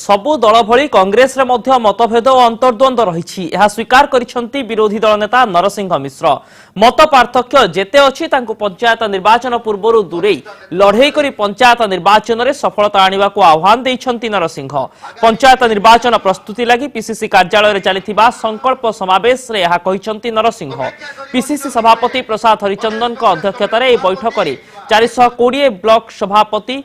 सबु दल भली कांग्रेस रे मध्य मतभेद और अंतर्द्वंद रही स्वीकार करिसेंती विरोधी दल नेता नरसिंह मिश्र। मत पार्थक्य जेते अछि तांको पंचायत निर्वाचन पूर्व दूरे लड़े करी पंचायत निर्वाचन में सफलता आने को आह्वान देइछंती नरसिंह। पंचायत निर्वाचन प्रस्तुति लगी पीसीसी कार्यालय रे चलिथिबा संकल्प समावेश रे यहा कहिसंती नरसिंह। पीसीसी सभापति प्रसाद हरिचंदन को अध्यक्षतार यह बैठक में 420 ब्लॉक सभापति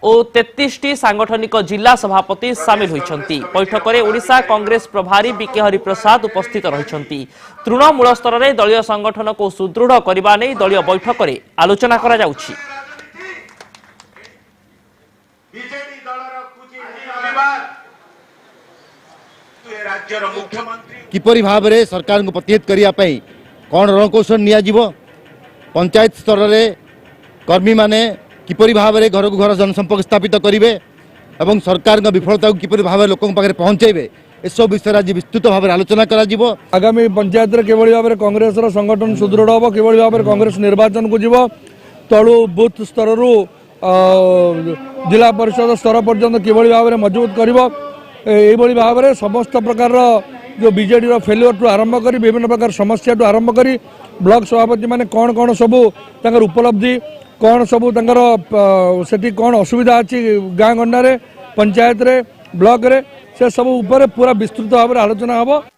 और 33 सांगठनिक जिला सभापति सामिल होइछंती। बैठक में ओडिशा कांग्रेस प्रभारी बीके हरिप्रसाद उपस्थित रहिछंती। तृणमूल स्तर में दलीय संगठन को सुदृढ़ करबा नै दलीय बैठक में आलोचना करा जाउछि। किपरि भाव में सरकार को प्रतिहत करने कौन रणकौशल नियाजिबो, पंचायत स्तर में कर्मी माने किपरि भाव में घर को घर जनसंपर्क स्थापित करेंगे और सरकार विफलता को किपरि भाव लोक पाखे पहुँचेबे एसब विषय आज विस्तृत भाव में आलोचना करा जिवो। आगामी पंचायत रे केवल भाव में कांग्रेस संगठन सुदृढ़ हम, केवल भाव में कांग्रेस निर्वाचन को जीव तलु बूथ स्तर जिला परिषद स्तर पर्यंत किभली भाव में मजबूत कर भाव में समस्त प्रकार जो बीजेडी फेल्युअर टू आरंभ कर विभिन्न प्रकार समस्या टू आरंभ कर ब्लॉक सभापति माने कौन कौन सबू उपलब्धि कौन सबू सेठी कौन असुविधा अच्छी गाँ गंडा पंचायत रे ब्लॉक रे से सब ऊपर पूरा विस्तृत भाव में आलोचना हम।